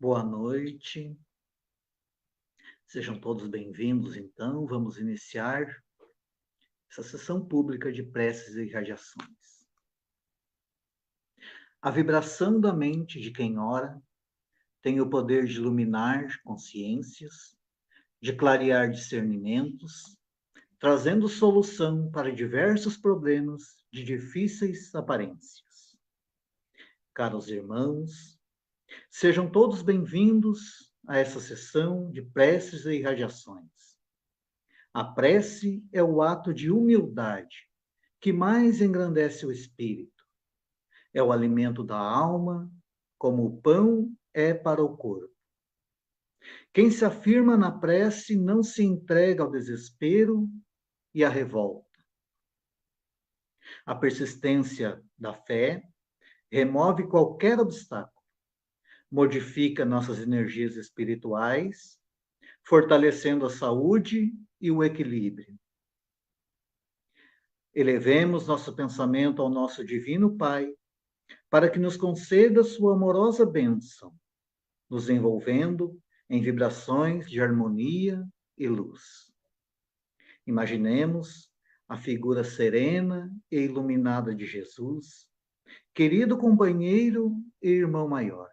Boa noite, sejam todos bem-vindos. Então, vamos iniciar essa sessão pública de preces e irradiações. A vibração da mente de quem ora tem o poder de iluminar consciências, de clarear discernimentos, trazendo solução para diversos problemas de difíceis aparências. Caros irmãos, sejam todos bem-vindos a essa sessão de preces e irradiações. A prece é o ato de humildade que mais engrandece o espírito. É o alimento da alma, como o pão é para o corpo. Quem se afirma na prece não se entrega ao desespero e à revolta. A persistência da fé remove qualquer obstáculo, modifica nossas energias espirituais, fortalecendo a saúde e o equilíbrio. Elevemos nosso pensamento ao nosso Divino Pai, para que nos conceda sua amorosa bênção, nos envolvendo em vibrações de harmonia e luz. Imaginemos a figura serena e iluminada de Jesus, querido companheiro e irmão maior,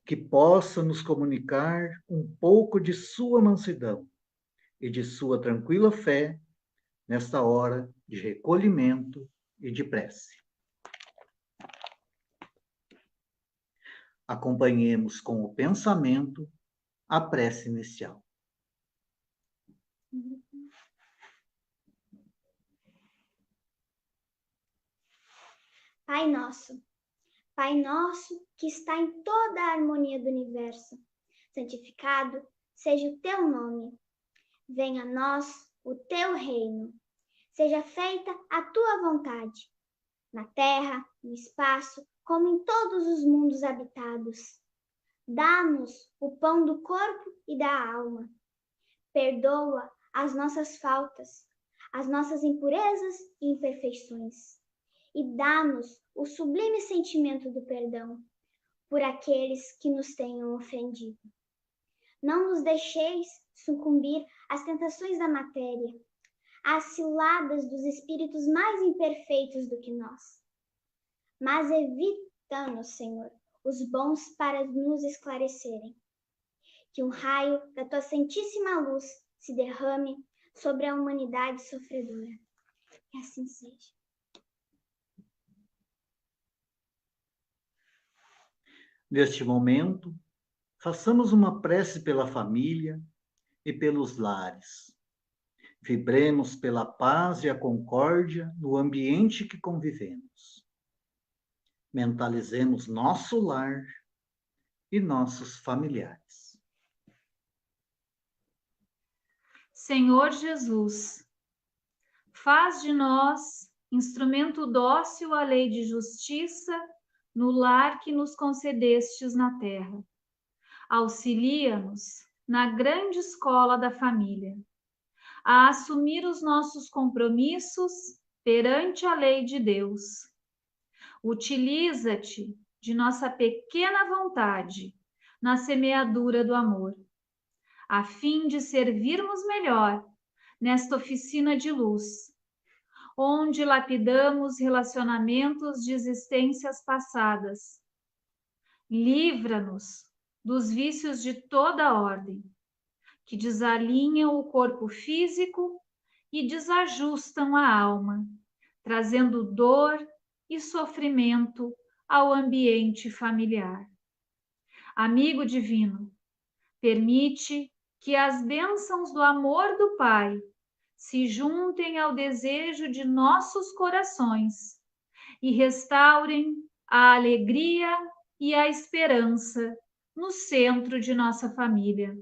que possa nos comunicar um pouco de sua mansidão e de sua tranquila fé nesta hora de recolhimento e de prece. Acompanhemos com o pensamento a prece inicial. Pai nosso que está em toda a harmonia do universo, santificado seja o teu nome. Venha a nós o teu reino. Seja feita a tua vontade, na terra, no espaço, como em todos os mundos habitados. Dá-nos o pão do corpo e da alma. Perdoa as nossas faltas, as nossas impurezas e imperfeições. E dá-nos o sublime sentimento do perdão por aqueles que nos tenham ofendido. Não nos deixeis sucumbir às tentações da matéria, às ciladas dos espíritos mais imperfeitos do que nós. Mas evita-nos, Senhor, os bons para nos esclarecerem. Que um raio da tua santíssima luz se derrame sobre a humanidade sofredora. Que assim seja. Neste momento, façamos uma prece pela família e pelos lares. Vibremos pela paz e a concórdia no ambiente que convivemos. Mentalizemos nosso lar e nossos familiares. Senhor Jesus, faz de nós instrumento dócil à lei de justiça no lar que nos concedestes na terra. Auxilia-nos na grande escola da família, a assumir os nossos compromissos perante a lei de Deus. Utiliza-te de nossa pequena vontade na semeadura do amor, a fim de servirmos melhor nesta oficina de luz, onde lapidamos relacionamentos de existências passadas. Livra-nos dos vícios de toda ordem, que desalinham o corpo físico e desajustam a alma, trazendo dor e sofrimento ao ambiente familiar. Amigo divino, permite que as bênçãos do amor do Pai se juntem ao desejo de nossos corações e restaurem a alegria e a esperança no centro de nossa família.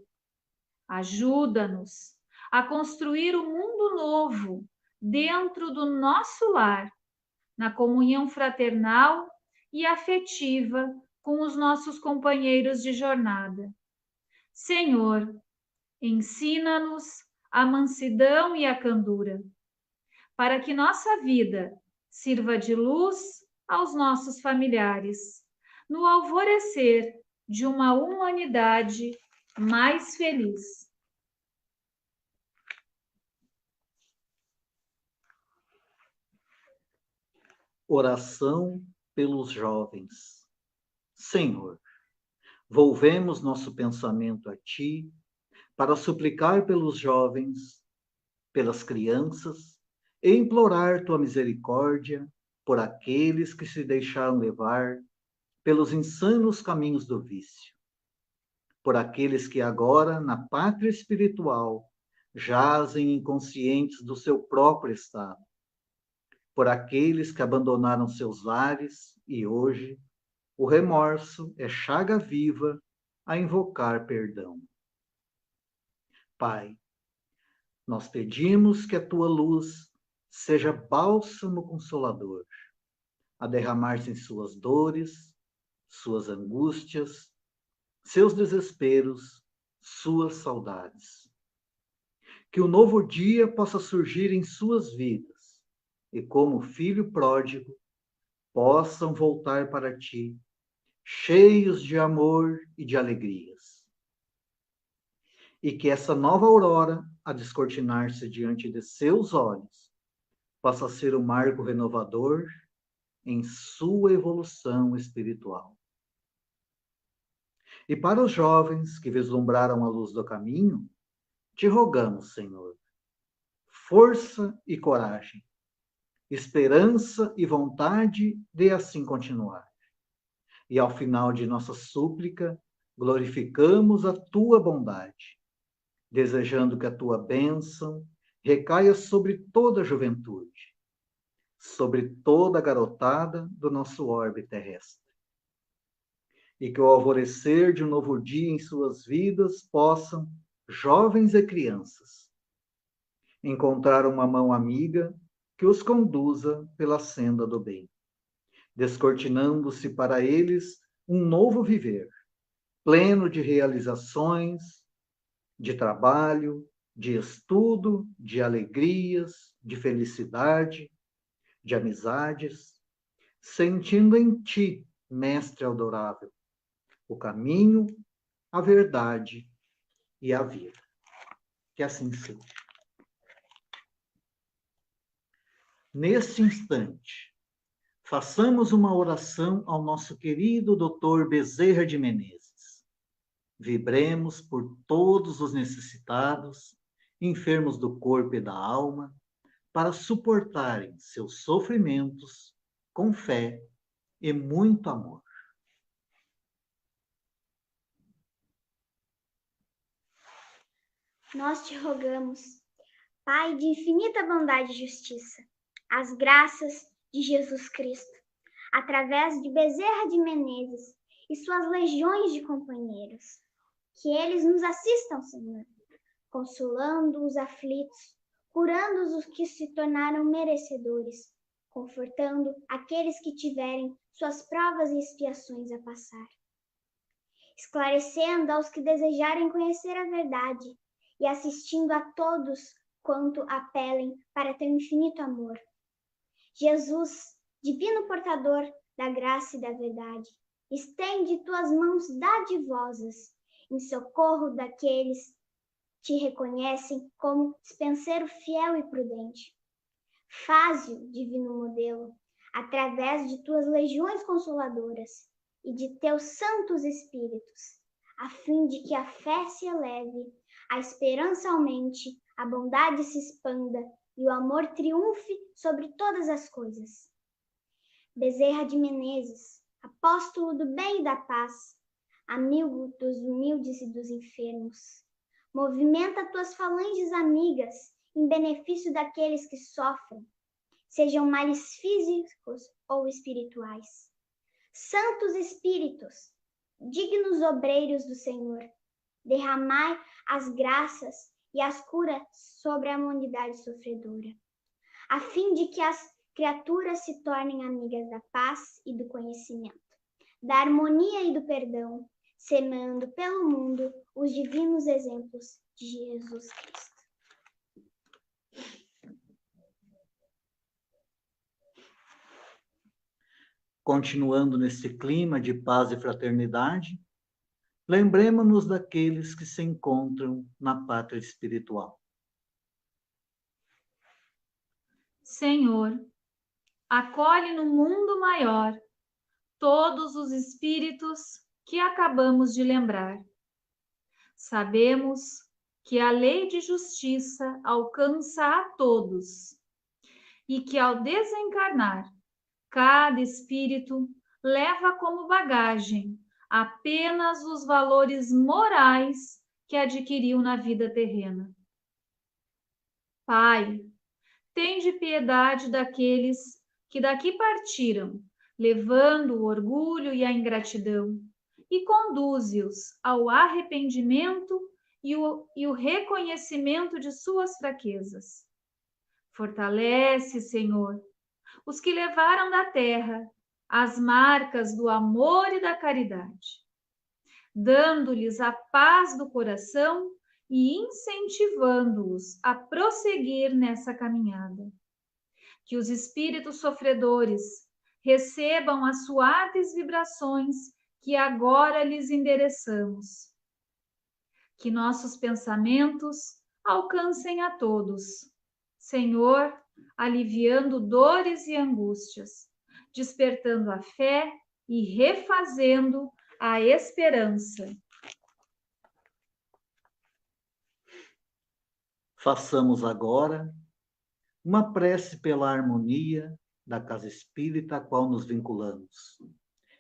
Ajuda-nos a construir um mundo novo dentro do nosso lar, na comunhão fraternal e afetiva com os nossos companheiros de jornada. Senhor, ensina-nos a mansidão e a candura, para que nossa vida sirva de luz aos nossos familiares, no alvorecer de uma humanidade mais feliz. Oração pelos jovens. Senhor, volvemos nosso pensamento a Ti para suplicar pelos jovens, pelas crianças, e implorar Tua misericórdia por aqueles que se deixaram levar pelos insanos caminhos do vício, por aqueles que agora, na pátria espiritual, jazem inconscientes do seu próprio estado, por aqueles que abandonaram seus lares e hoje o remorso é chaga viva a invocar perdão. Pai, nós pedimos que a tua luz seja bálsamo consolador, a derramar-se em suas dores, suas angústias, seus desesperos, suas saudades. Que o novo dia possa surgir em suas vidas e, como filho pródigo, possam voltar para ti, cheios de amor e de alegrias. E que essa nova aurora, a descortinar-se diante de seus olhos, possa ser um marco renovador em sua evolução espiritual. E para os jovens que vislumbraram a luz do caminho, te rogamos, Senhor, força e coragem, esperança e vontade de assim continuar. E ao final de nossa súplica, glorificamos a tua bondade, desejando que a tua bênção recaia sobre toda a juventude, sobre toda a garotada do nosso orbe terrestre. E que o alvorecer de um novo dia em suas vidas possam, jovens e crianças, encontrar uma mão amiga que os conduza pela senda do bem, descortinando-se para eles um novo viver, pleno de realizações, de trabalho, de estudo, de alegrias, de felicidade, de amizades, sentindo em ti, Mestre adorável, o caminho, a verdade e a vida. Que assim seja. Neste instante, façamos uma oração ao nosso querido Dr. Bezerra de Menezes. Vibremos por todos os necessitados, enfermos do corpo e da alma, para suportarem seus sofrimentos com fé e muito amor. Nós te rogamos, Pai de infinita bondade e justiça, as graças de Jesus Cristo, através de Bezerra de Menezes e suas legiões de companheiros, que eles nos assistam, Senhor, consolando os aflitos, curando os que se tornaram merecedores, confortando aqueles que tiverem suas provas e expiações a passar, esclarecendo aos que desejarem conhecer a verdade e assistindo a todos quanto apelem para teu infinito amor. Jesus, divino portador da graça e da verdade, estende tuas mãos dadivosas em socorro daqueles que te reconhecem como dispenseiro fiel e prudente. Faze-o, divino modelo, através de tuas legiões consoladoras e de teus santos espíritos, a fim de que a fé se eleve, a esperança aumente, a bondade se expanda e o amor triunfe sobre todas as coisas. Bezerra de Menezes, apóstolo do bem e da paz, amigo dos humildes e dos enfermos, movimenta tuas falanges amigas em benefício daqueles que sofrem, sejam males físicos ou espirituais. Santos Espíritos, dignos obreiros do Senhor, derramai as graças e as curas sobre a humanidade sofredora, a fim de que as criaturas se tornem amigas da paz e do conhecimento, da harmonia e do perdão, semeando pelo mundo os divinos exemplos de Jesus Cristo. Continuando nesse clima de paz e fraternidade, lembremos-nos daqueles que se encontram na pátria espiritual. Senhor, acolhe no mundo maior todos os espíritos que acabamos de lembrar. Sabemos que a lei de justiça alcança a todos e que, ao desencarnar, cada espírito leva como bagagem apenas os valores morais que adquiriu na vida terrena. Pai, tende piedade daqueles que daqui partiram, levando o orgulho e a ingratidão, e conduze-os ao arrependimento e o reconhecimento de suas fraquezas. Fortalece, Senhor, os que levaram da terra as marcas do amor e da caridade, dando-lhes a paz do coração e incentivando-os a prosseguir nessa caminhada. Que os espíritos sofredores recebam as suaves vibrações que agora lhes endereçamos. Que nossos pensamentos alcancem a todos, Senhor, aliviando dores e angústias, despertando a fé e refazendo a esperança. Façamos agora uma prece pela harmonia da casa espírita a qual nos vinculamos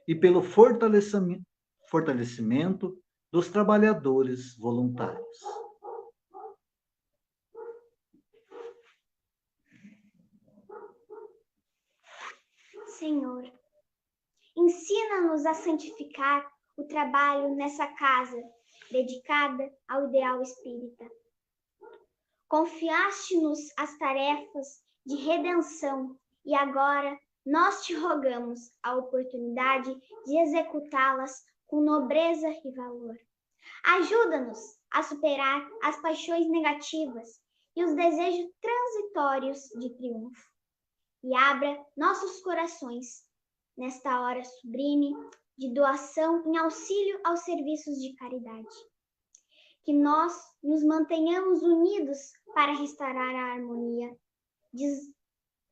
e pelo fortalecimento dos trabalhadores voluntários. Senhor, ensina-nos a santificar o trabalho nessa casa dedicada ao ideal espírita. Confiaste-nos as tarefas de redenção e agora nós te rogamos a oportunidade de executá-las com nobreza e valor. Ajuda-nos a superar as paixões negativas e os desejos transitórios de triunfo. E abra nossos corações nesta hora sublime de doação em auxílio aos serviços de caridade. Que nós nos mantenhamos unidos para restaurar a harmonia,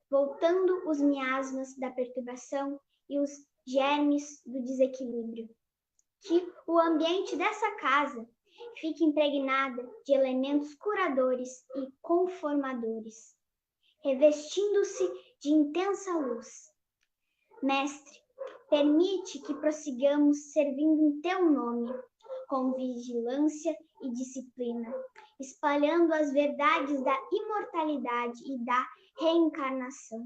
voltando os miasmas da perturbação e os germes do desequilíbrio. Que o ambiente dessa casa fique impregnado de elementos curadores e conformadores, revestindo-se de intensa luz. Mestre, permite que prossigamos servindo em teu nome, com vigilância e disciplina, espalhando as verdades da imortalidade e da reencarnação,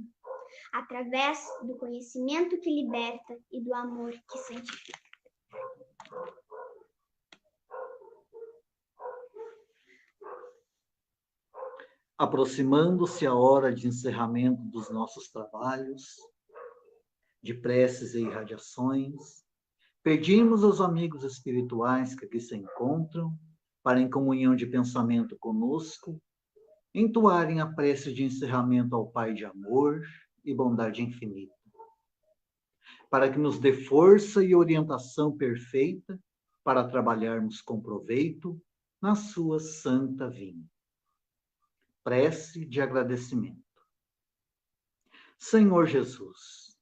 através do conhecimento que liberta e do amor que santifica. Aproximando-se a hora de encerramento dos nossos trabalhos, de preces e irradiações, pedimos aos amigos espirituais que aqui se encontram, para em comunhão de pensamento conosco, entoarem a prece de encerramento ao Pai de amor e bondade infinita, para que nos dê força e orientação perfeita para trabalharmos com proveito na sua santa vinha. Prece de agradecimento. Senhor Jesus,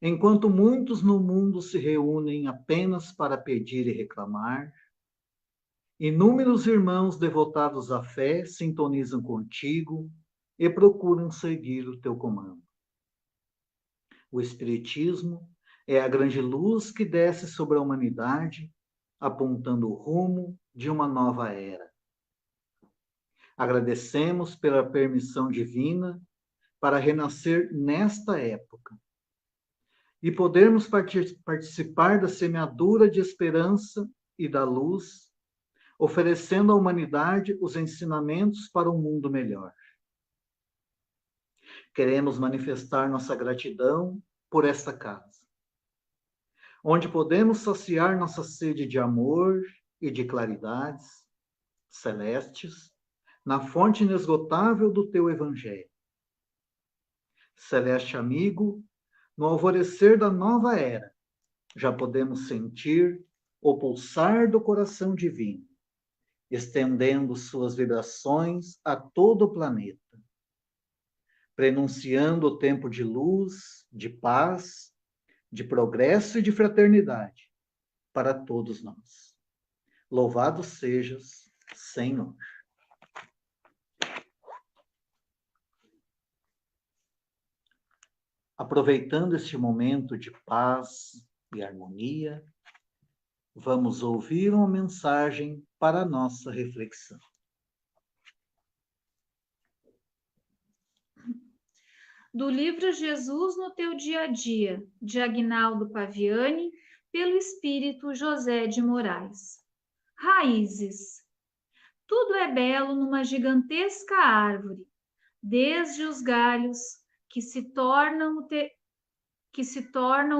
enquanto muitos no mundo se reúnem apenas para pedir e reclamar, inúmeros irmãos devotados à fé sintonizam contigo e procuram seguir o teu comando. O Espiritismo é a grande luz que desce sobre a humanidade, apontando o rumo de uma nova era. Agradecemos pela permissão divina para renascer nesta época e podermos participar da semeadura de esperança e da luz, oferecendo à humanidade os ensinamentos para um mundo melhor. Queremos manifestar nossa gratidão por esta casa, onde podemos saciar nossa sede de amor e de claridades celestes, na fonte inesgotável do teu Evangelho. Celeste amigo, no alvorecer da nova era, já podemos sentir o pulsar do coração divino, estendendo suas vibrações a todo o planeta, prenunciando o tempo de luz, de paz, de progresso e de fraternidade para todos nós. Louvado sejas, Senhor. Aproveitando este momento de paz e harmonia, vamos ouvir uma mensagem para a nossa reflexão. Do livro Jesus no Teu Dia a Dia, de Aguinaldo Paviani, pelo Espírito José de Moraes. Raízes. Tudo é belo numa gigantesca árvore, desde os galhos que se tornam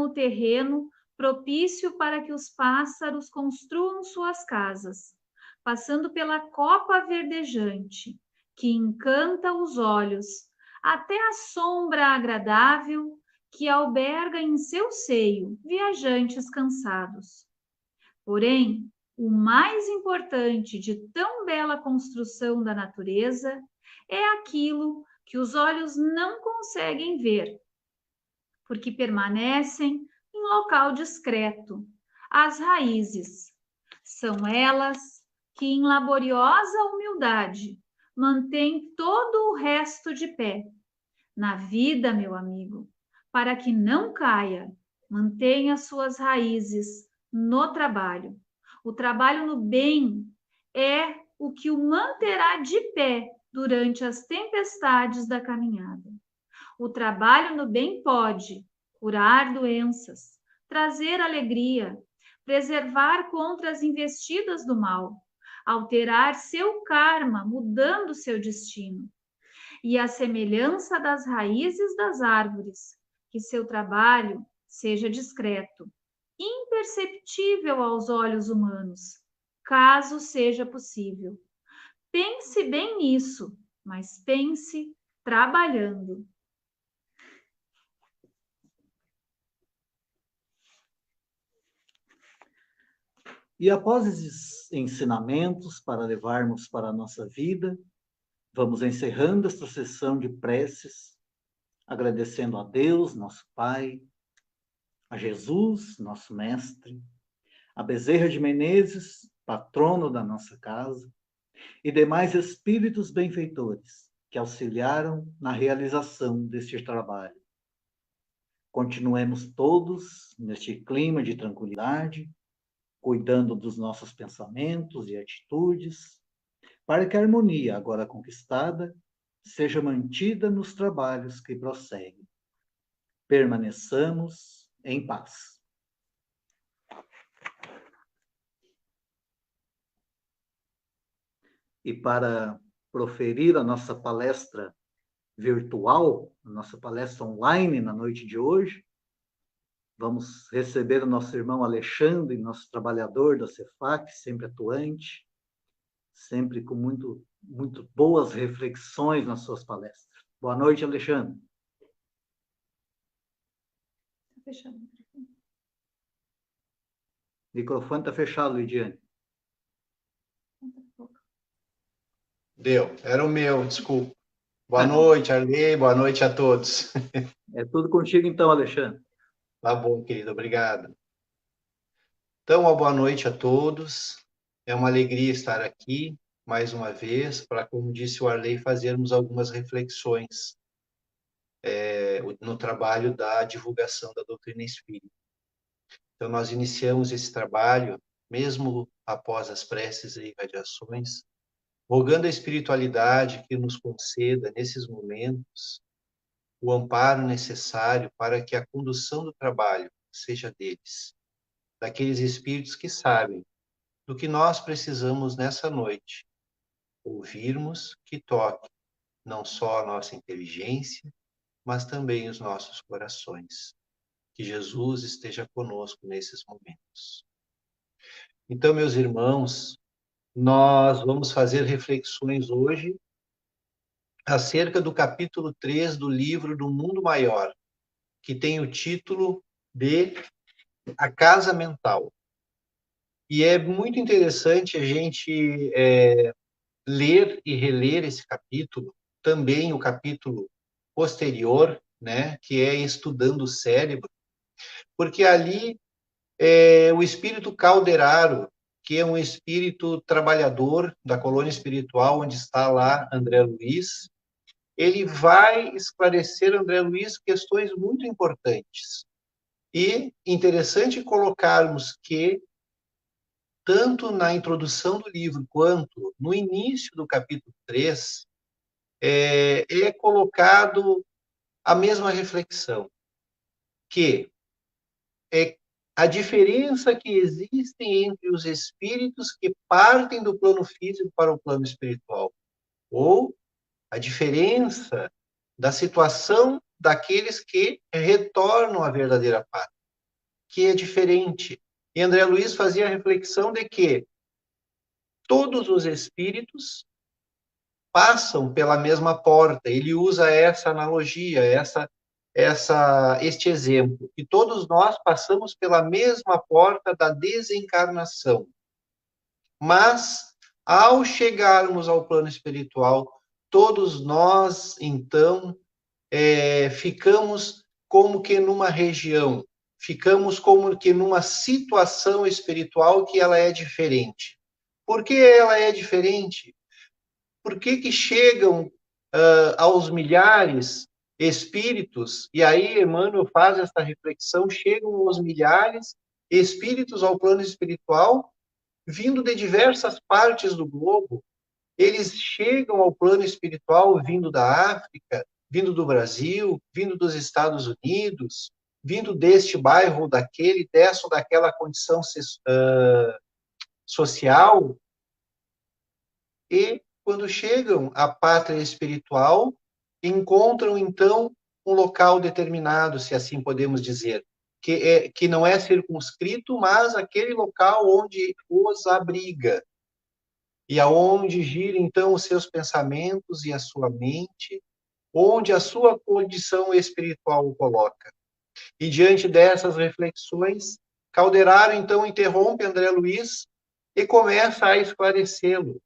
o terreno propício para que os pássaros construam suas casas, passando pela copa verdejante, que encanta os olhos, até a sombra agradável que alberga em seu seio viajantes cansados. Porém, o mais importante de tão bela construção da natureza é aquilo que os olhos não conseguem ver, porque permanecem em local discreto, as raízes. São elas que, em laboriosa humildade, mantêm todo o resto de pé. Na vida, meu amigo, para que não caia, mantenha suas raízes no trabalho. O trabalho no bem é o que o manterá de pé durante as tempestades da caminhada. O trabalho no bem pode curar doenças, trazer alegria, preservar contra as investidas do mal, alterar seu karma, mudando seu destino. E a semelhança das raízes das árvores, que seu trabalho seja discreto, imperceptível aos olhos humanos, caso seja possível. Pense bem nisso, mas pense trabalhando. E após esses ensinamentos para levarmos para a nossa vida, vamos encerrando esta sessão de preces, agradecendo a Deus, nosso Pai, a Jesus, nosso Mestre, a Bezerra de Menezes, patrono da nossa casa, e demais espíritos benfeitores que auxiliaram na realização deste trabalho. Continuemos todos neste clima de tranquilidade, cuidando dos nossos pensamentos e atitudes, para que a harmonia agora conquistada seja mantida nos trabalhos que prosseguem. Permaneçamos em paz. E para proferir a nossa palestra virtual, a nossa palestra online na noite de hoje, vamos receber o nosso irmão Alexandre, nosso trabalhador da Cefac, sempre atuante, sempre com muito boas reflexões nas suas palestras. Boa noite, Alexandre. Fechando. O microfone está fechado, Lidiane. Deu, era o meu, desculpa. Boa noite, Arley, boa noite a todos. É tudo contigo então, Alexandre. Tá bom, querido, obrigado. Então, uma boa noite a todos. É uma alegria estar aqui mais uma vez para, como disse o Arley, fazermos algumas reflexões no trabalho da divulgação da doutrina espírita. Então, nós iniciamos esse trabalho, mesmo após as preces e irradiações, rogando a espiritualidade que nos conceda, nesses momentos, o amparo necessário para que a condução do trabalho seja deles, daqueles espíritos que sabem do que nós precisamos nessa noite, ouvirmos que toque não só a nossa inteligência, mas também os nossos corações. Que Jesus esteja conosco nesses momentos. Então, meus irmãos, nós vamos fazer reflexões hoje acerca do capítulo 3 do livro do Mundo Maior, que tem o título de A Casa Mental. E é muito interessante a gente ler e reler esse capítulo, também o capítulo posterior, né, que é Estudando o Cérebro, porque ali o espírito Calderaro, que é um espírito trabalhador da colônia espiritual, onde está lá André Luiz, ele vai esclarecer, André Luiz, questões muito importantes. E interessante colocarmos que, tanto na introdução do livro quanto no início do capítulo 3, é colocado a mesma reflexão, que é a diferença que existe entre os espíritos que partem do plano físico para o plano espiritual, ou a diferença da situação daqueles que retornam à verdadeira pátria, que é diferente. E André Luiz fazia a reflexão de que todos os espíritos passam pela mesma porta. Ele usa essa analogia, este exemplo, que todos nós passamos pela mesma porta da desencarnação. Mas, ao chegarmos ao plano espiritual, todos nós, então, ficamos como que numa região, ficamos como que numa situação espiritual que ela é diferente. Por que ela é diferente? Por que chegam aos milhares espíritos, e aí Emmanuel faz essa reflexão, chegam aos milhares espíritos ao plano espiritual, vindo de diversas partes do globo. Eles chegam ao plano espiritual vindo da África, vindo do Brasil, vindo dos Estados Unidos, vindo deste bairro ou daquele, dessa ou daquela condição social, e quando chegam à pátria espiritual, encontram, então, um local determinado, se assim podemos dizer, que não é circunscrito, mas aquele local onde os abriga, e aonde gira, então, os seus pensamentos e a sua mente, onde a sua condição espiritual o coloca. E, diante dessas reflexões, Calderaro, então, interrompe André Luiz e começa a esclarecê-lo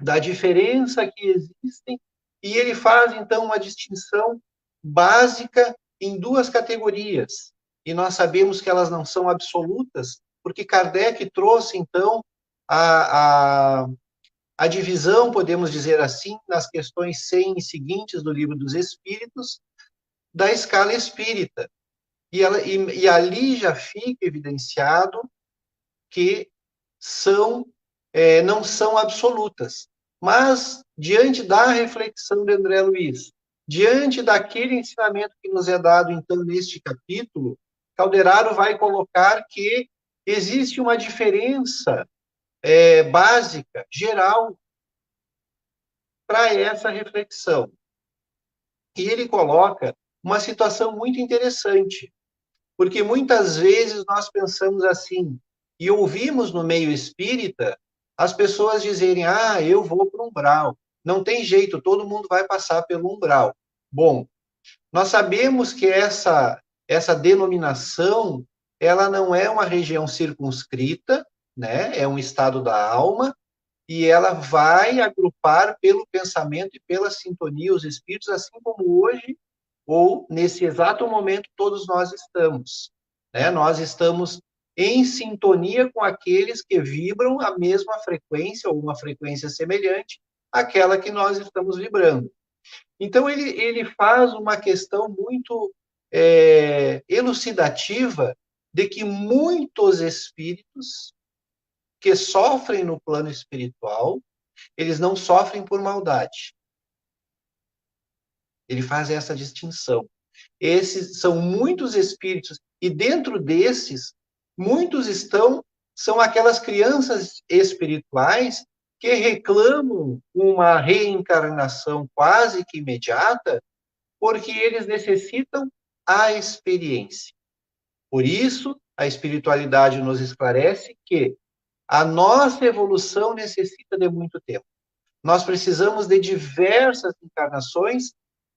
da diferença que existem, e ele faz, então, uma distinção básica em duas categorias. E nós sabemos que elas não são absolutas, porque Kardec trouxe, então, a divisão, podemos dizer assim, nas questões 100 e seguintes do Livro dos Espíritos, da escala espírita. E ali já fica evidenciado que não são absolutas. Mas, diante da reflexão de André Luiz, diante daquele ensinamento que nos é dado, então, neste capítulo, Calderaro vai colocar que existe uma diferença básica, geral, para essa reflexão. E ele coloca uma situação muito interessante, porque muitas vezes nós pensamos assim, e ouvimos no meio espírita as pessoas dizerem, eu vou para o umbral. Não tem jeito, todo mundo vai passar pelo umbral. Bom, nós sabemos que essa denominação, ela não é uma região circunscrita, né? É um estado da alma, e ela vai agrupar pelo pensamento e pela sintonia os espíritos, assim como hoje, ou nesse exato momento, todos nós estamos. Né? Nós estamos em sintonia com aqueles que vibram a mesma frequência, ou uma frequência semelhante àquela que nós estamos vibrando. Então, ele faz uma questão muito elucidativa de que muitos espíritos que sofrem no plano espiritual, eles não sofrem por maldade. Ele faz essa distinção. Esses são muitos espíritos, e dentro desses, muitos são aquelas crianças espirituais que reclamam uma reencarnação quase que imediata, porque eles necessitam a experiência. Por isso, a espiritualidade nos esclarece que a nossa evolução necessita de muito tempo. Nós precisamos de diversas encarnações,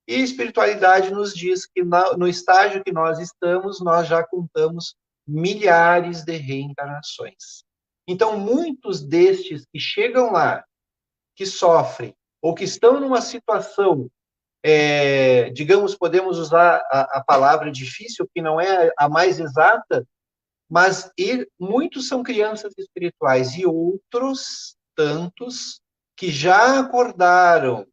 e a espiritualidade nos diz que no estágio que nós estamos, nós já contamos milhares de reencarnações. Então, muitos destes que chegam lá, que sofrem, ou que estão numa situação, digamos, podemos usar a palavra difícil, que não é a mais exata, mas muitos são crianças espirituais, e outros tantos que já acordaram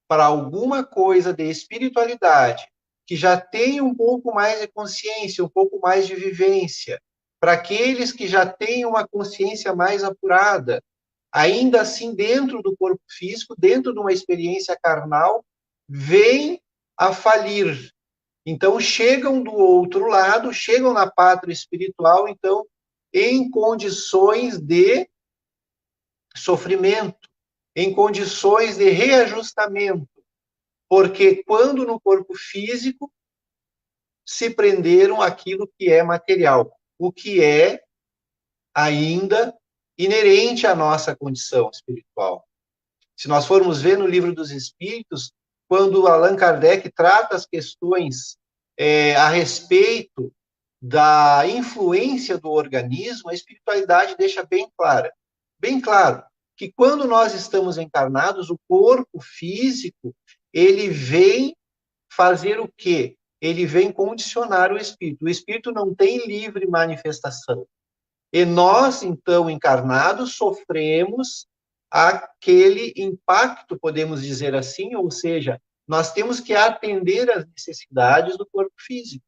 para alguma coisa de espiritualidade, que já têm um pouco mais de consciência, um pouco mais de vivência, para aqueles que já têm uma consciência mais apurada, ainda assim dentro do corpo físico, dentro de uma experiência carnal, vêm a falir. Então, chegam do outro lado, chegam na pátria espiritual, então, em condições de sofrimento, em condições de reajustamento, porque quando no corpo físico se prenderam aquilo que é material, o que é ainda inerente à nossa condição espiritual. Se nós formos ver no Livro dos Espíritos, quando Allan Kardec trata as questões a respeito da influência do organismo, a espiritualidade deixa bem claro, que quando nós estamos encarnados, o corpo físico, ele vem fazer o quê? Ele vem condicionar o espírito. O espírito não tem livre manifestação. E nós, então, encarnados, sofremos aquele impacto, podemos dizer assim, ou seja, nós temos que atender às necessidades do corpo físico.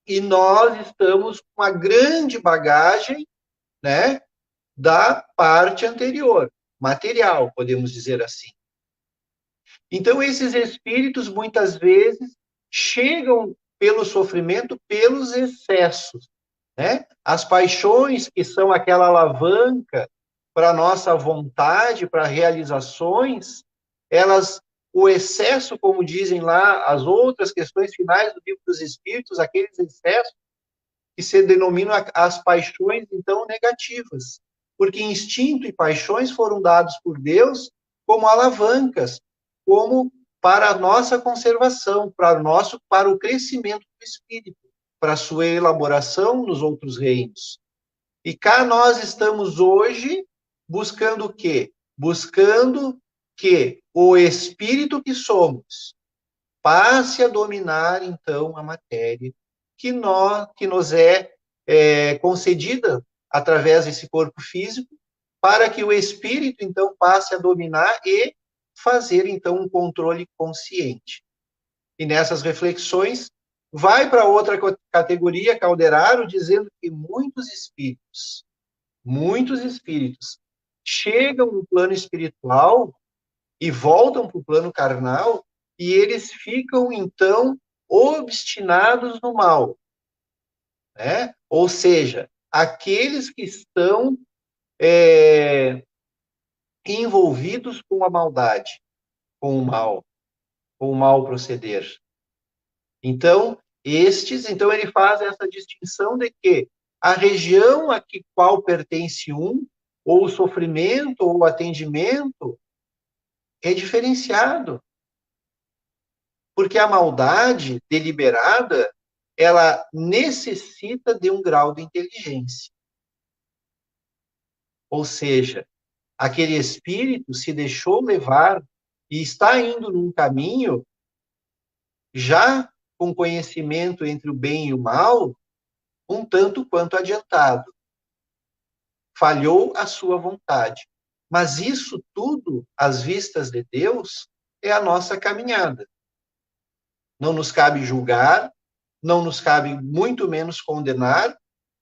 E nós estamos com uma grande bagagem, né, da parte anterior, material, podemos dizer assim. Então, esses espíritos, muitas vezes, chegam pelo sofrimento, pelos excessos, né? As paixões, que são aquela alavanca para a nossa vontade, para realizações, o excesso, como dizem lá, as outras questões finais do Livro dos Espíritos, aqueles excessos que se denominam as paixões, então, negativas. Porque instinto e paixões foram dados por Deus como alavancas, como para a nossa conservação, para o crescimento do espírito, para a sua elaboração nos outros reinos. E cá nós estamos hoje buscando o quê? Buscando que o espírito que somos passe a dominar, então, a matéria que nos é concedida através desse corpo físico, para que o espírito, então, passe a dominar e fazer, então, um controle consciente. E nessas reflexões, vai para outra categoria, Calderaro, dizendo que muitos espíritos chegam no plano espiritual e voltam para o plano carnal, e eles ficam, então, obstinados no mal. Né? Ou seja, aqueles que estão envolvidos com a maldade, com o mal proceder. Então, ele faz essa distinção de que a região a que qual pertence ou o sofrimento, ou o atendimento, é diferenciado. Porque a maldade deliberada, ela necessita de um grau de inteligência. Ou seja, aquele espírito se deixou levar e está indo num caminho já com conhecimento entre o bem e o mal, um tanto quanto adiantado. Falhou a sua vontade. Mas isso tudo, às vistas de Deus, é a nossa caminhada. Não nos cabe julgar, não nos cabe muito menos condenar.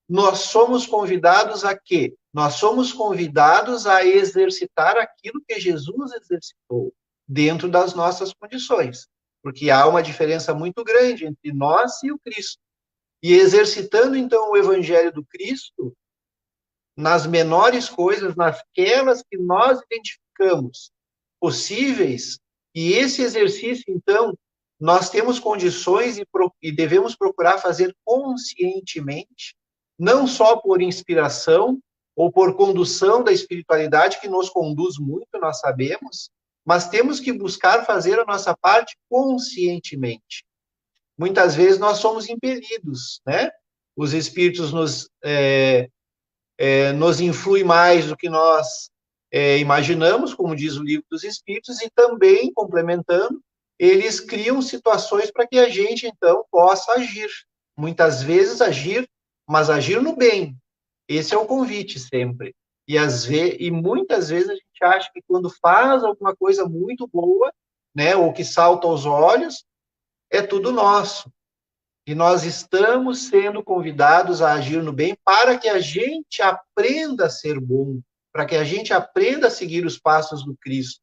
Nós somos convidados a quê? Nós somos convidados a exercitar aquilo que Jesus exercitou, dentro das nossas condições. Porque há uma diferença muito grande entre nós e o Cristo. E exercitando, então, o Evangelho do Cristo, nas menores coisas, naquelas que nós identificamos possíveis, e esse exercício, então, nós temos condições e devemos procurar fazer conscientemente, não só por inspiração ou por condução da espiritualidade, que nos conduz muito, nós sabemos, mas temos que buscar fazer a nossa parte conscientemente. Muitas vezes nós somos impelidos, né? Os espíritos nos influem mais do que nós imaginamos, como diz o Livro dos Espíritos, e também, complementando, eles criam situações para que a gente, então, possa agir. Muitas vezes agir, mas agir no bem. Esse é o convite sempre. E muitas vezes a gente acha que quando faz alguma coisa muito boa, né, ou que salta aos olhos, é tudo nosso. E nós estamos sendo convidados a agir no bem para que a gente aprenda a ser bom, para que a gente aprenda a seguir os passos do Cristo.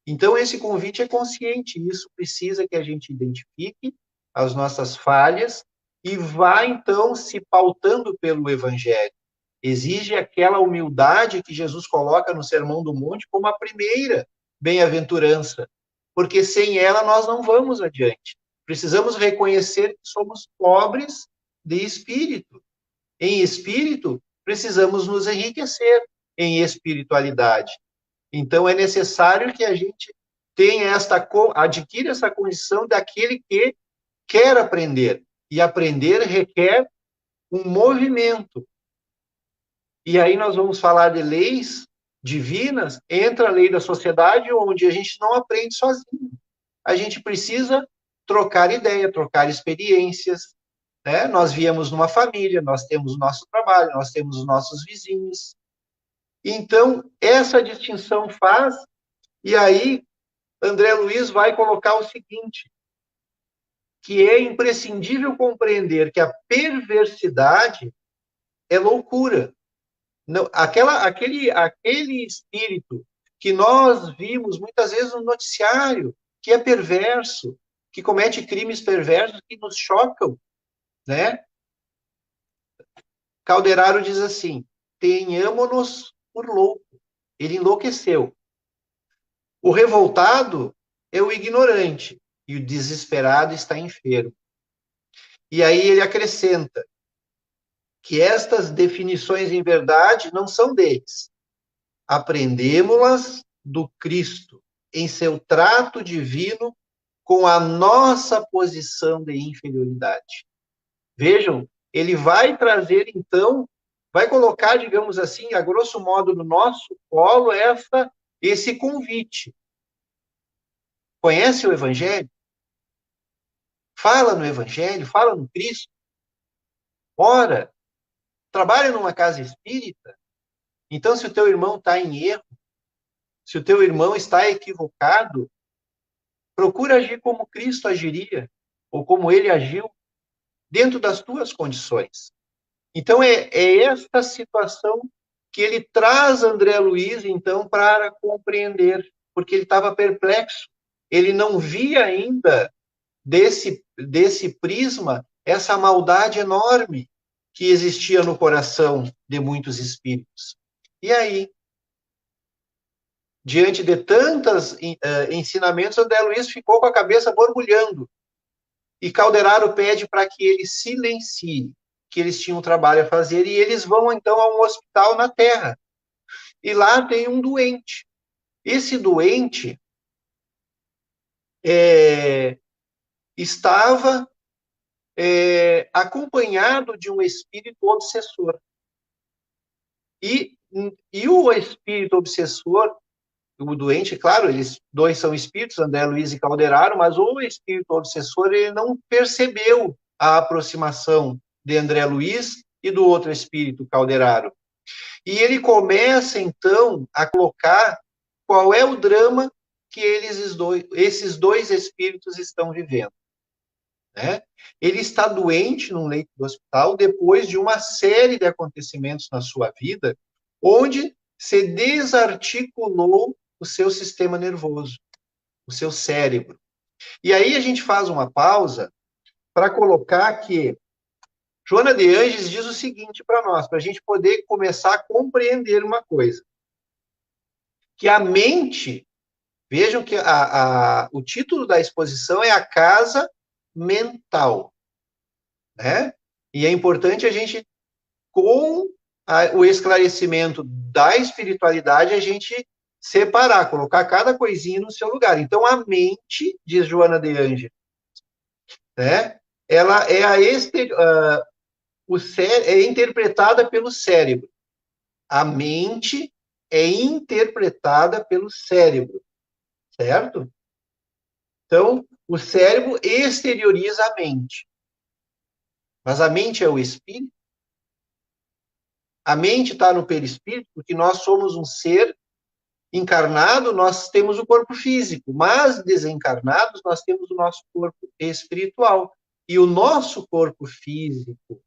Então, esse convite é consciente, isso precisa que a gente identifique as nossas falhas e vá, então, se pautando pelo Evangelho. Exige aquela humildade que Jesus coloca no Sermão do Monte como a primeira bem-aventurança, porque sem ela nós não vamos adiante. Precisamos reconhecer que somos pobres de espírito. Em espírito, precisamos nos enriquecer em espiritualidade. Então, é necessário que a gente adquira essa condição daquele que quer aprender. E aprender requer um movimento. E aí nós vamos falar de leis divinas, entra a lei da sociedade, onde a gente não aprende sozinho. A gente precisa trocar ideia, trocar experiências, né? Nós viemos numa família, nós temos o nosso trabalho, nós temos os nossos vizinhos. Então, essa distinção faz, e aí André Luiz vai colocar o seguinte, que é imprescindível compreender que a perversidade é loucura. Não, aquele espírito que nós vimos muitas vezes no noticiário, que é perverso, que comete crimes perversos que nos chocam, né? Calderaro diz assim, tenhamo-nos por louco. Ele enlouqueceu. O revoltado é o ignorante e o desesperado está enfermo. E aí ele acrescenta que estas definições em verdade não são deles. Aprendemos-las do Cristo, em seu trato divino com a nossa posição de inferioridade. Vejam, ele vai trazer, então, vai colocar, digamos assim, a grosso modo, no nosso colo, esse convite. Conhece o Evangelho? Fala no Evangelho, fala no Cristo. Ora, trabalha numa casa espírita. Então, se o teu irmão está em erro, se o teu irmão está equivocado, procura agir como Cristo agiria, ou como ele agiu, dentro das tuas condições. Então, é esta situação que ele traz André Luiz, então, para compreender, porque ele estava perplexo. Ele não via ainda desse prisma essa maldade enorme que existia no coração de muitos espíritos. E aí, diante de tantos ensinamentos, André Luiz ficou com a cabeça borbulhando. E Calderaro pede para que ele silencie, que eles tinham um trabalho a fazer, e eles vão, então, a um hospital na Terra. E lá tem um doente. Esse doente estava acompanhado de um espírito obsessor. E o espírito obsessor, o doente, claro, eles dois são espíritos, André Luiz e Calderaro, mas o espírito obsessor, ele não percebeu a aproximação de André Luiz e do outro espírito, Calderaro. E ele começa, então, a colocar qual é o drama que esses dois espíritos estão vivendo. Né? Ele está doente num leito do hospital depois de uma série de acontecimentos na sua vida, onde se desarticulou o seu sistema nervoso, o seu cérebro. E aí a gente faz uma pausa para colocar que Joana de Ângeles diz o seguinte para nós, para a gente poder começar a compreender uma coisa. Que a mente, vejam que o título da exposição é A Casa Mental. Né? E é importante a gente, com o esclarecimento da espiritualidade, a gente separar, colocar cada coisinha no seu lugar. Então, a mente, diz Joana de Ângeles, né? Ela é é interpretada pelo cérebro. A mente é interpretada pelo cérebro, certo? Então, o cérebro exterioriza a mente. Mas a mente é o espírito? A mente está no perispírito porque nós somos um ser encarnado, nós temos o corpo físico, mas desencarnados nós temos o nosso corpo espiritual. E o nosso corpo físico,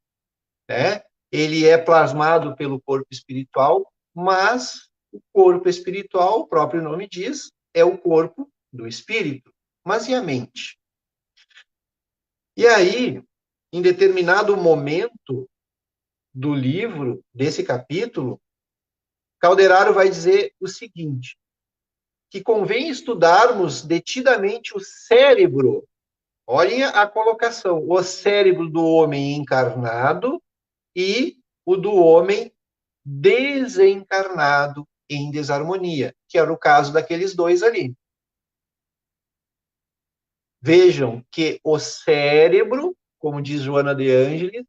né, ele é plasmado pelo corpo espiritual, mas o corpo espiritual, o próprio nome diz, é o corpo do espírito. Mas e a mente? E aí, em determinado momento do livro, desse capítulo, Calderaro vai dizer o seguinte, que convém estudarmos detidamente o cérebro. Olhem a colocação, o cérebro do homem encarnado e o do homem desencarnado em desarmonia, que era o caso daqueles dois ali. Vejam que o cérebro, como diz Joana de Ângeles,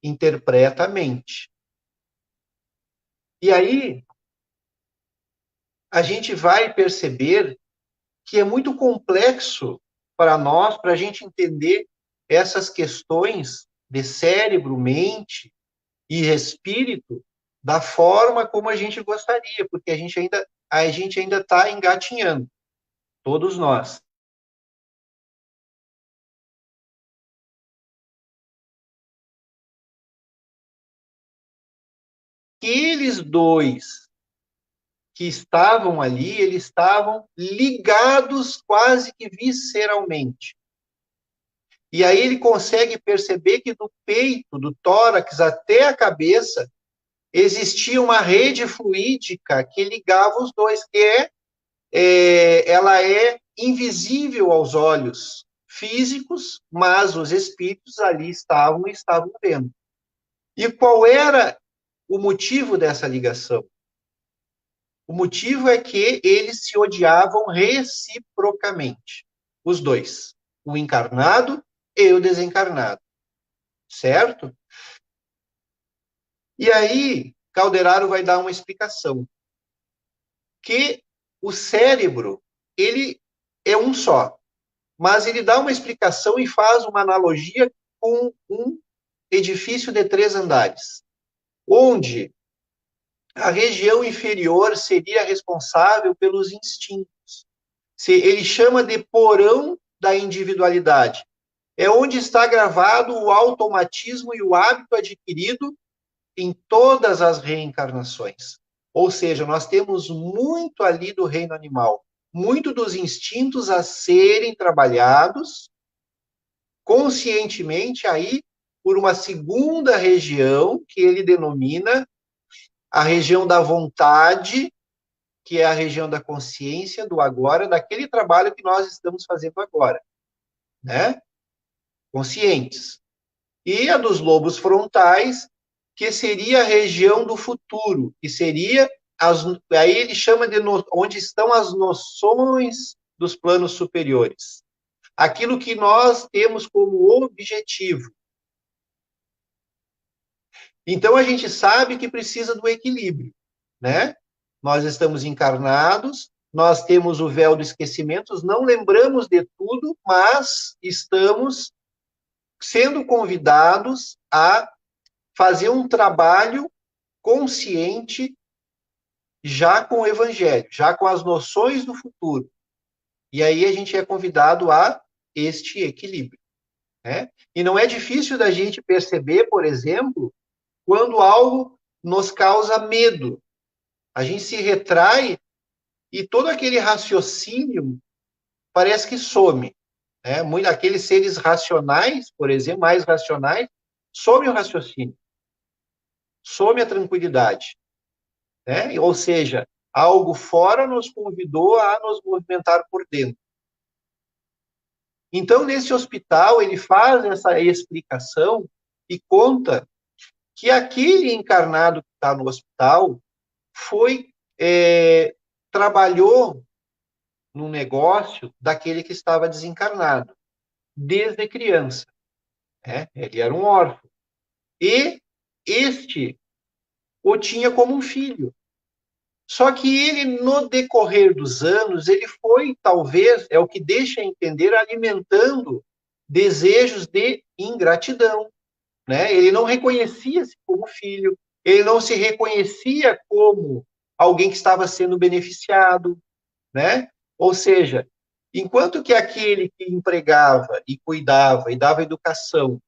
interpreta a mente. E aí, a gente vai perceber que é muito complexo para nós, para a gente entender essas questões de cérebro, mente e espírito da forma como a gente gostaria, porque a gente ainda está engatinhando, todos nós. Aqueles dois que estavam ali, eles estavam ligados quase que visceralmente. E aí ele consegue perceber que do peito, do tórax até a cabeça, existia uma rede fluídica que ligava os dois, que ela é invisível aos olhos físicos, mas os espíritos ali estavam e estavam vendo. E qual era o motivo dessa ligação? O motivo é que eles se odiavam reciprocamente, os dois, o encarnado e o desencarnado, certo? E aí, Calderaro vai dar uma explicação, que o cérebro, ele é um só, mas ele dá uma explicação e faz uma analogia com um edifício de 3 andares, onde a região inferior seria responsável pelos instintos. Ele chama de porão da individualidade. É onde está gravado o automatismo e o hábito adquirido em todas as reencarnações. Ou seja, nós temos muito ali do reino animal, muito dos instintos a serem trabalhados conscientemente aí por uma segunda região que ele denomina a região da vontade, que é a região da consciência, do agora, daquele trabalho que nós estamos fazendo agora, né? Conscientes. E a dos lobos frontais, que seria a região do futuro, que seria, aí ele chama de onde estão as noções dos planos superiores. Aquilo que nós temos como objetivo. Então, a gente sabe que precisa do equilíbrio, né? Nós estamos encarnados, nós temos o véu do esquecimento, não lembramos de tudo, mas estamos sendo convidados a fazer um trabalho consciente já com o evangelho, já com as noções do futuro. E aí a gente é convidado a este equilíbrio, né? E não é difícil da gente perceber, por exemplo, quando algo nos causa medo. A gente se retrai e todo aquele raciocínio parece que some. Né? Aqueles seres racionais, por exemplo, mais racionais, some o raciocínio. Some a tranquilidade. Né? Ou seja, algo fora nos convidou a nos movimentar por dentro. Então, nesse hospital, ele faz essa explicação e conta que aquele encarnado que está no hospital trabalhou no negócio daquele que estava desencarnado, desde criança. Né? Ele era um órfão. E este o tinha como um filho. Só que ele, no decorrer dos anos, ele foi, talvez, é o que deixa entender, alimentando desejos de ingratidão. Né? Ele não reconhecia-se como filho, ele não se reconhecia como alguém que estava sendo beneficiado. Né? Ou seja, enquanto que aquele que empregava e cuidava e dava educação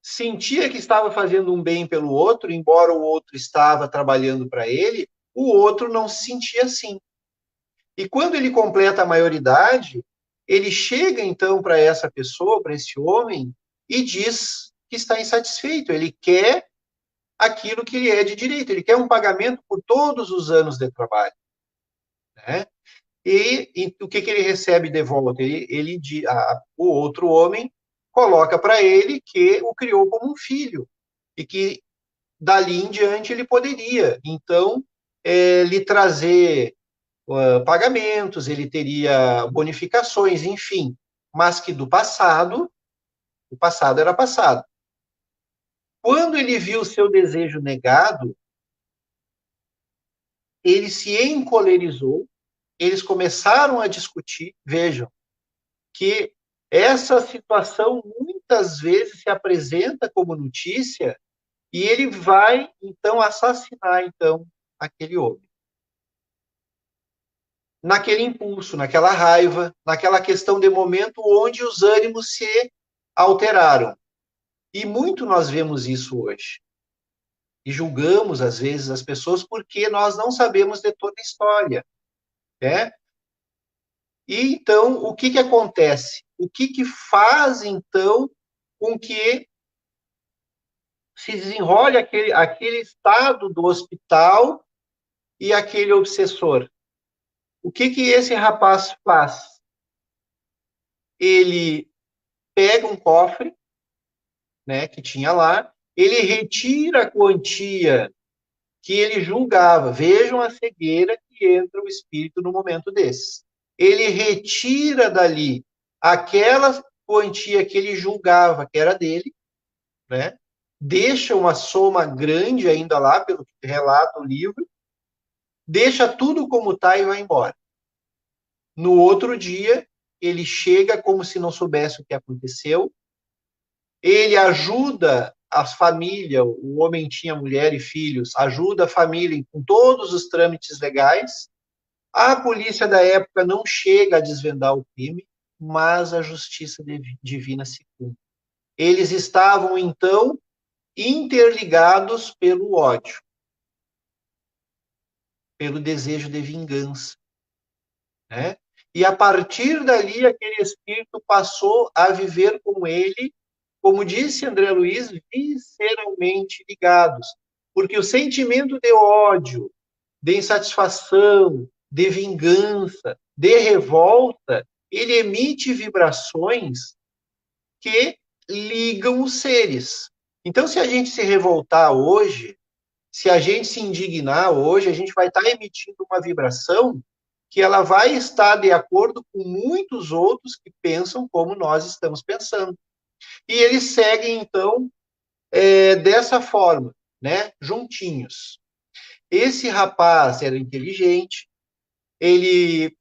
sentia que estava fazendo um bem pelo outro, embora o outro estava trabalhando para ele, o outro não se sentia assim. E quando ele completa a maioridade, ele chega então para essa pessoa, para esse homem, e diz que está insatisfeito. Ele quer aquilo que ele é de direito, ele quer um pagamento por todos os anos de trabalho. Né? E o que ele recebe de volta? O outro homem coloca para ele que o criou como um filho e que dali em diante ele poderia, então, lhe trazer pagamentos, ele teria bonificações, enfim, mas que do passado, o passado era passado. Quando ele viu o seu desejo negado, ele se encolerizou, eles começaram a discutir, vejam, que essa situação muitas vezes se apresenta como notícia e ele vai, então, assassinar, então, aquele homem. Naquele impulso, naquela raiva, naquela questão de momento onde os ânimos se alteraram. E muito nós vemos isso hoje. E julgamos, às vezes, as pessoas porque nós não sabemos de toda a história. Né? E, então, o que acontece? O que faz, então, com que se desenrole aquele estado do hospital e aquele obsessor? O que esse rapaz faz? Ele pega um cofre, né, que tinha lá, ele retira a quantia que ele julgava. Vejam a cegueira que entra o espírito no momento desse. Ele retira dali aquela quantia que ele julgava que era dele, né? Deixa uma soma grande ainda lá, pelo que relata o livro, deixa tudo como está e vai embora. No outro dia, ele chega como se não soubesse o que aconteceu, ele ajuda as famílias, o homem tinha mulher e filhos, ajuda a família com todos os trâmites legais. A polícia da época não chega a desvendar o crime, mas a justiça divina se cumpre. Eles estavam, então, interligados pelo ódio, pelo desejo de vingança. Né? E a partir dali, aquele espírito passou a viver com ele, como disse André Luiz, visceralmente ligados. Porque o sentimento de ódio, de insatisfação, de vingança, de revolta, ele emite vibrações que ligam os seres. Então, se a gente se revoltar hoje, se a gente se indignar hoje, a gente vai estar emitindo uma vibração que ela vai estar de acordo com muitos outros que pensam como nós estamos pensando. E eles seguem, então, dessa forma, né? Juntinhos. Esse rapaz era inteligente, ele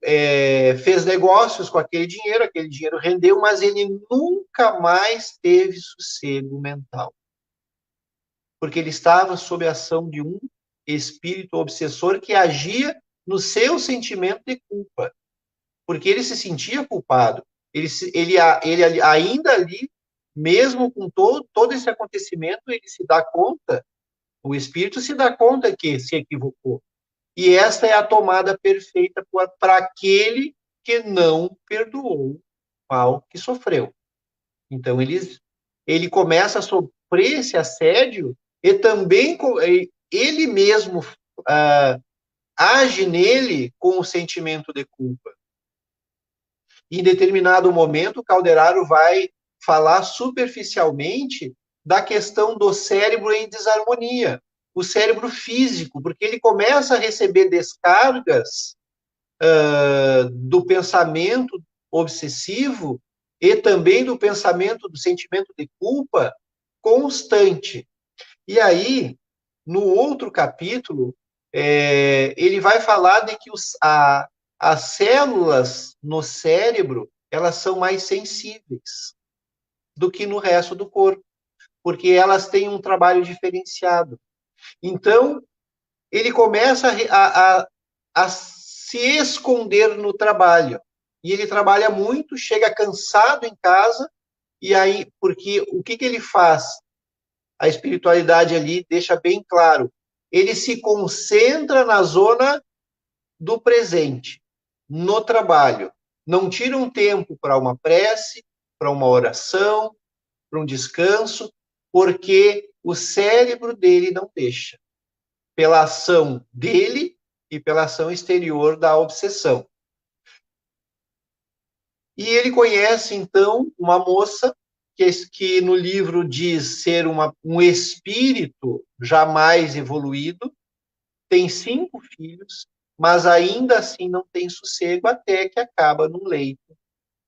fez negócios com aquele dinheiro rendeu, mas ele nunca mais teve sossego mental. Porque ele estava sob a ação de um espírito obsessor que agia no seu sentimento de culpa. Porque ele se sentia culpado. Ele ainda ali, mesmo com todo esse acontecimento, ele se dá conta, o espírito se dá conta que se equivocou. E esta é a tomada perfeita para aquele que não perdoou o mal que sofreu. Então, ele começa a sofrer esse assédio e também ele mesmo age nele com o sentimento de culpa. Em determinado momento, o Calderaro vai falar superficialmente da questão do cérebro em desarmonia, o cérebro físico, porque ele começa a receber descargas do pensamento obsessivo e também do pensamento, do sentimento de culpa constante. E aí, no outro capítulo, ele vai falar de que as células no cérebro, elas são mais sensíveis do que no resto do corpo, porque elas têm um trabalho diferenciado. Então, ele começa a se esconder no trabalho. E ele trabalha muito, chega cansado em casa, e aí, porque o que ele faz? A espiritualidade ali deixa bem claro. Ele se concentra na zona do presente, no trabalho. Não tira um tempo para uma prece, para uma oração, para um descanso, porque o cérebro dele não deixa, pela ação dele e pela ação exterior da obsessão. E ele conhece, então, uma moça que no livro diz ser um espírito jamais evoluído, tem 5 filhos, mas ainda assim não tem sossego até que acaba num leito,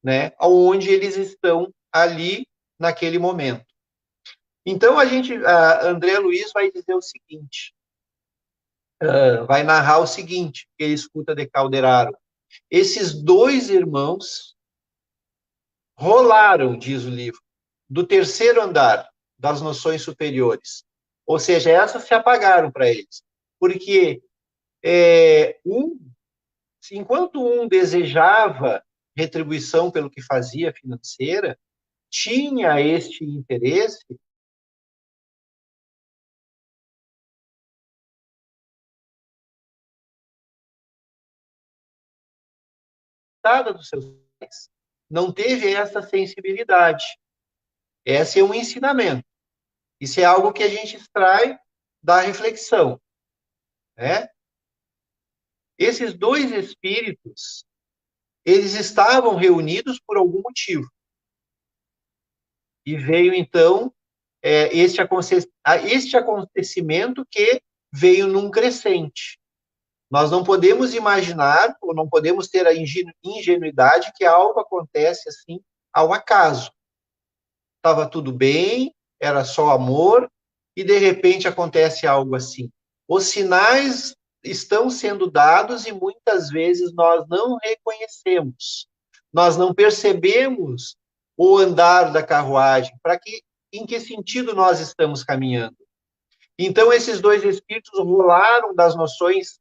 né, onde eles estão ali naquele momento. Então, André Luiz vai dizer o seguinte, vai narrar o seguinte, que ele escuta de Calderaro. Esses 2 irmãos rolaram, diz o livro, do terceiro andar das noções superiores. Ou seja, essas se apagaram para eles. Porque enquanto um desejava retribuição pelo que fazia financeira, tinha este interesse dos seus pais. Não teve essa sensibilidade. Esse é um ensinamento. Isso é algo que a gente extrai da reflexão, né? Esses 2 espíritos, eles estavam reunidos por algum motivo. E veio, então, este acontecimento que veio num crescente. Nós não podemos imaginar, ou não podemos ter a ingenuidade que algo acontece assim ao acaso. Estava tudo bem, era só amor, e de repente acontece algo assim. Os sinais estão sendo dados e muitas vezes nós não reconhecemos. Nós não percebemos o andar da carruagem, em que sentido nós estamos caminhando. Então, esses 2 espíritos rolaram das noções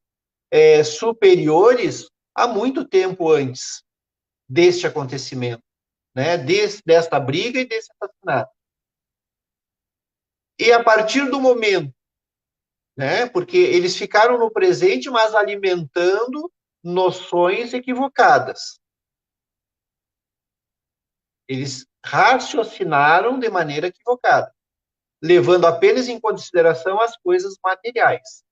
superiores há muito tempo antes deste acontecimento, né? Desta briga e desse assassinato. E a partir do momento, né? Porque eles ficaram no presente, mas alimentando noções equivocadas. Eles raciocinaram de maneira equivocada, levando apenas em consideração as coisas materiais.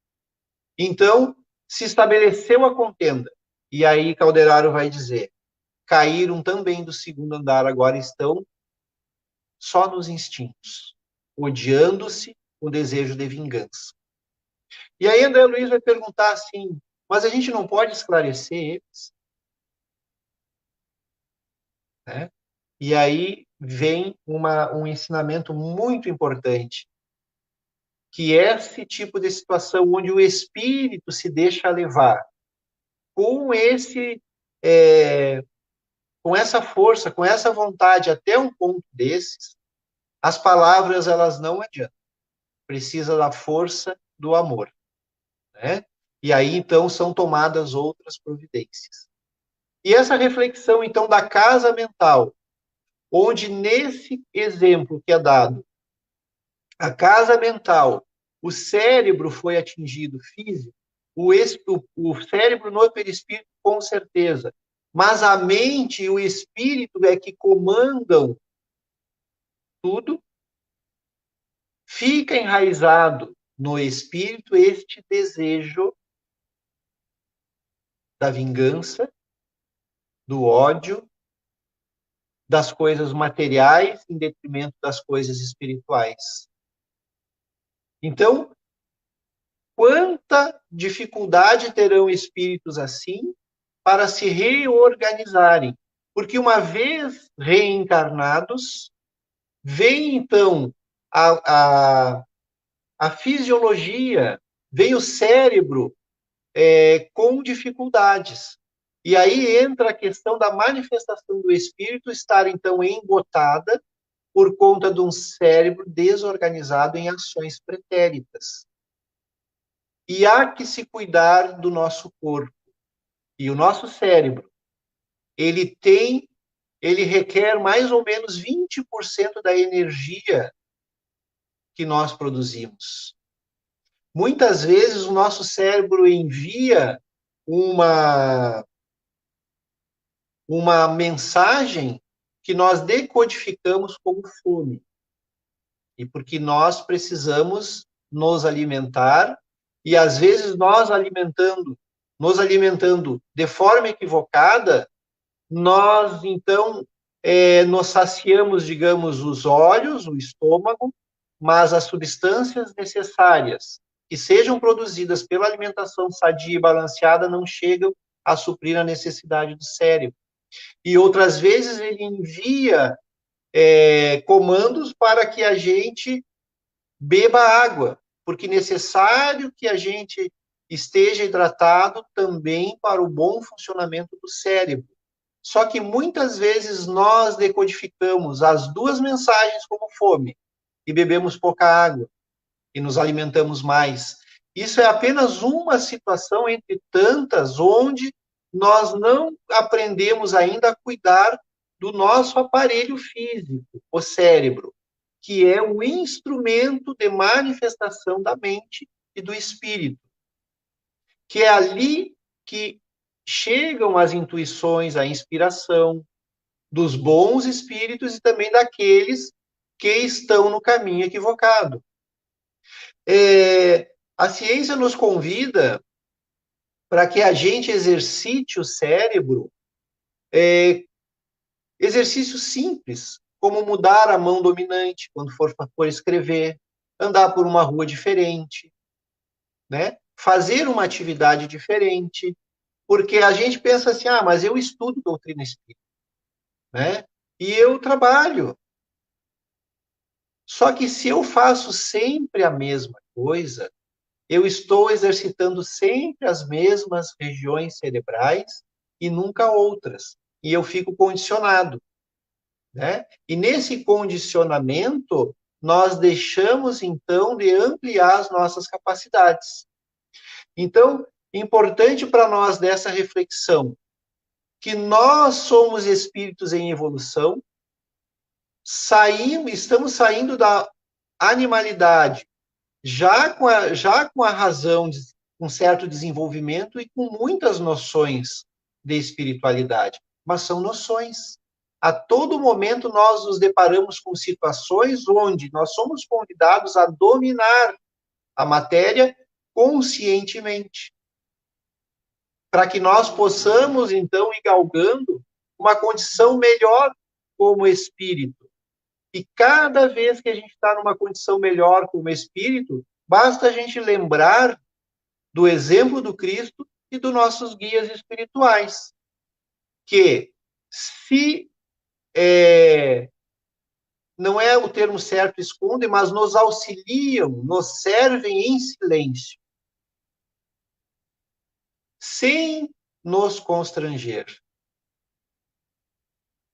Então, se estabeleceu a contenda. E aí Calderaro vai dizer, caíram também do segundo andar, agora estão só nos instintos, odiando-se com desejo de vingança. E aí André Luiz vai perguntar assim, mas a gente não pode esclarecer eles? Né? E aí vem um ensinamento muito importante, que é esse tipo de situação onde o espírito se deixa levar com com essa força, com essa vontade até um ponto desses, as palavras elas não adiantam. Precisa da força do amor, né? E aí então são tomadas outras providências. E essa reflexão então da casa mental, onde nesse exemplo que é dado, a casa mental, o cérebro foi atingido físico, o cérebro no perispírito com certeza, mas a mente e o espírito é que comandam tudo, fica enraizado no espírito este desejo da vingança, do ódio, das coisas materiais em detrimento das coisas espirituais. Então, quanta dificuldade terão espíritos assim para se reorganizarem? Porque uma vez reencarnados, vem então a fisiologia, vem o cérebro com dificuldades. E aí entra a questão da manifestação do espírito estar então embotada por conta de um cérebro desorganizado em ações pretéritas. E há que se cuidar do nosso corpo. E o nosso cérebro, ele requer mais ou menos 20% da energia que nós produzimos. Muitas vezes o nosso cérebro envia uma mensagem que nós decodificamos como fome. E porque nós precisamos nos alimentar, e às vezes nos alimentando de forma equivocada, nós então nos saciamos, digamos, os olhos, o estômago, mas as substâncias necessárias que sejam produzidas pela alimentação sadia e balanceada não chegam a suprir a necessidade do cérebro. E outras vezes ele envia comandos para que a gente beba água, porque é necessário que a gente esteja hidratado também para o bom funcionamento do cérebro. Só que muitas vezes nós decodificamos as duas mensagens como fome e bebemos pouca água e nos alimentamos mais. Isso é apenas uma situação entre tantas onde nós não aprendemos ainda a cuidar do nosso aparelho físico, o cérebro, que é o instrumento de manifestação da mente e do espírito, que é ali que chegam as intuições, a inspiração dos bons espíritos e também daqueles que estão no caminho equivocado. A ciência nos convida para que a gente exercite o cérebro, exercícios simples, como mudar a mão dominante quando for escrever, andar por uma rua diferente, né? Fazer uma atividade diferente, porque a gente pensa assim, mas eu estudo doutrina espírita, né? E eu trabalho. Só que se eu faço sempre a mesma coisa, eu estou exercitando sempre as mesmas regiões cerebrais e nunca outras. E eu fico condicionado, né? E nesse condicionamento, nós deixamos, então, de ampliar as nossas capacidades. Então, importante para nós dessa reflexão, que nós somos espíritos em evolução, estamos saindo da animalidade, já com a razão de um certo desenvolvimento e com muitas noções de espiritualidade, mas são noções. A todo momento nós nos deparamos com situações onde nós somos convidados a dominar a matéria conscientemente, para que nós possamos, então, ir galgando uma condição melhor como espírito. E cada vez que a gente está numa condição melhor como espírito, basta a gente lembrar do exemplo do Cristo e dos nossos guias espirituais, que se não é o termo certo, escondem, mas nos auxiliam, nos servem em silêncio, sem nos constranger.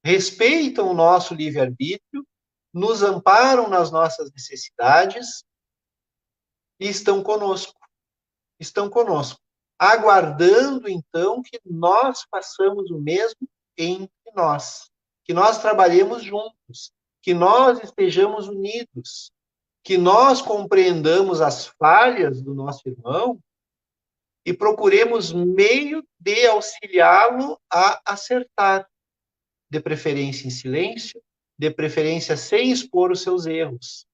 Respeitam o nosso livre-arbítrio, nos amparam nas nossas necessidades e estão conosco, aguardando, então, que nós façamos o mesmo entre nós, que nós trabalhemos juntos, que nós estejamos unidos, que nós compreendamos as falhas do nosso irmão e procuremos meio de auxiliá-lo a acertar, de preferência em silêncio, de preferência sem expor os seus erros.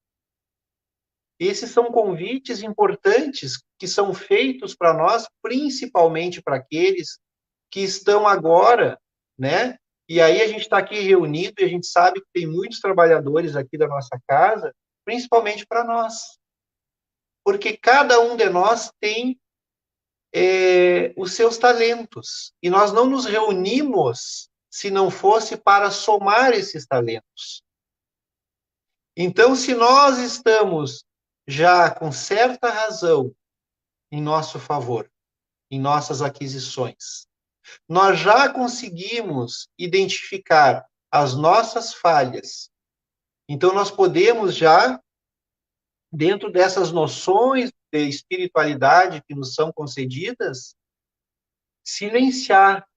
Esses são convites importantes que são feitos para nós, principalmente para aqueles que estão agora, né, E aí a gente está aqui reunido e a gente sabe que tem muitos trabalhadores aqui da nossa casa, principalmente para nós. Porque cada um de nós tem os seus talentos. E nós não nos reunimos se não fosse para somar esses talentos. Então, se nós estamos já com certa razão em nosso favor, em nossas aquisições, nós já conseguimos identificar as nossas falhas. Então, nós podemos já, dentro dessas noções de espiritualidade que nos são concedidas, silenciar,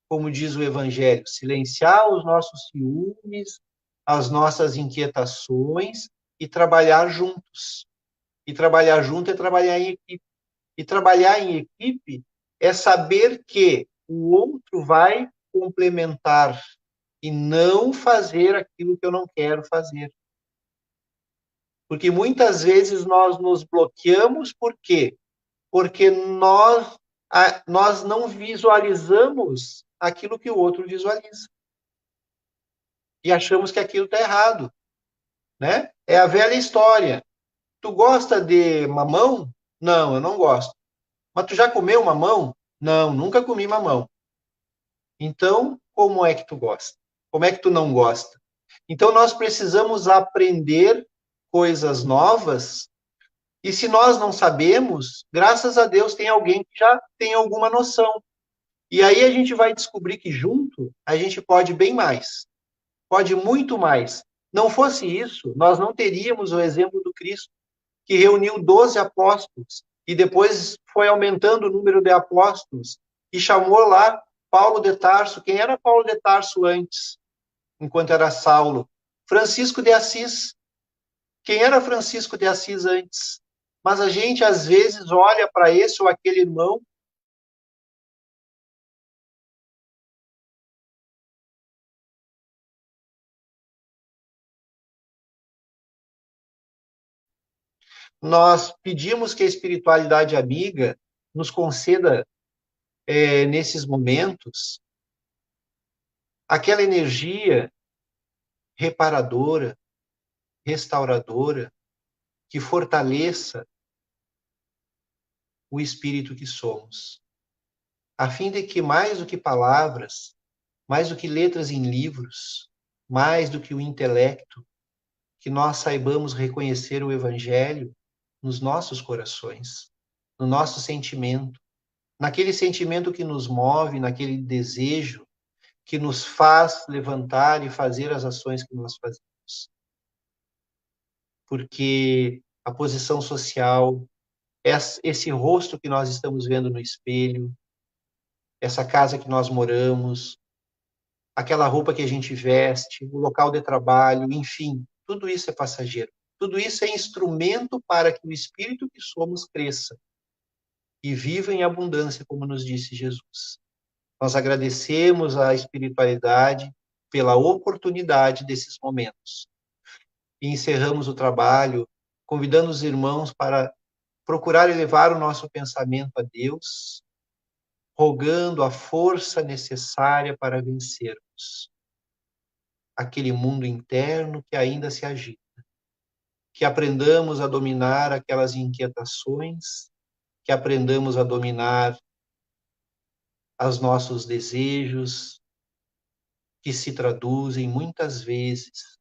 como diz o Evangelho, silenciar os nossos ciúmes, as nossas inquietações e trabalhar juntos. E trabalhar junto é trabalhar em equipe. E trabalhar em equipe é saber que o outro vai complementar e não fazer aquilo que eu não quero fazer. Porque muitas vezes nós nos bloqueamos, por quê? Porque nós não visualizamos aquilo que o outro visualiza. E achamos que aquilo está errado. Né? É a velha história. Tu gosta de mamão? Não, eu não gosto. Mas tu já comeu mamão? Não, nunca comi mamão. Então, como é que tu gosta? Como é que tu não gosta? Então, nós precisamos aprender coisas novas. E se nós não sabemos, graças a Deus tem alguém que já tem alguma noção. E aí a gente vai descobrir que junto a gente pode bem mais. Pode muito mais. Não fosse isso, nós não teríamos o exemplo do Cristo, que reuniu 12 apóstolos e depois foi aumentando o número de apóstolos e chamou lá Paulo de Tarso. Quem era Paulo de Tarso antes, enquanto era Saulo? Francisco de Assis. Quem era Francisco de Assis antes? Mas a gente, às vezes, olha para esse ou aquele irmão nós pedimos que a espiritualidade amiga nos conceda, nesses momentos, aquela energia reparadora, restauradora, que fortaleça o espírito que somos, a fim de que mais do que palavras, mais do que letras em livros, mais do que o intelecto, que nós saibamos reconhecer o Evangelho nos nossos corações, no nosso sentimento, naquele sentimento que nos move, naquele desejo que nos faz levantar e fazer as ações que nós fazemos. Porque a posição social, esse rosto que nós estamos vendo no espelho, essa casa que nós moramos, aquela roupa que a gente veste, o local de trabalho, enfim, tudo isso é passageiro. Tudo isso é instrumento para que o espírito que somos cresça e viva em abundância, como nos disse Jesus. Nós agradecemos à espiritualidade pela oportunidade desses momentos. E encerramos o trabalho convidando os irmãos para procurar elevar o nosso pensamento a Deus, rogando a força necessária para vencermos aquele mundo interno que ainda se agita. Que aprendamos a dominar aquelas inquietações, que aprendamos a dominar os nossos desejos, que se traduzem muitas vezes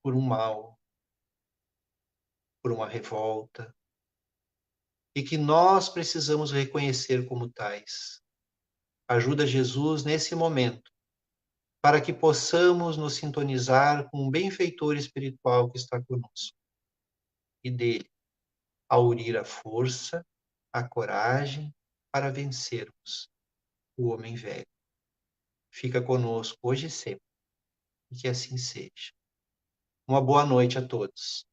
por um mal, por uma revolta, e que nós precisamos reconhecer como tais. Ajuda Jesus nesse momento, para que possamos nos sintonizar com o benfeitor espiritual que está conosco, e dele aurir a força, a coragem para vencermos o homem velho. Fica conosco hoje e sempre, e que assim seja. Uma boa noite a todos.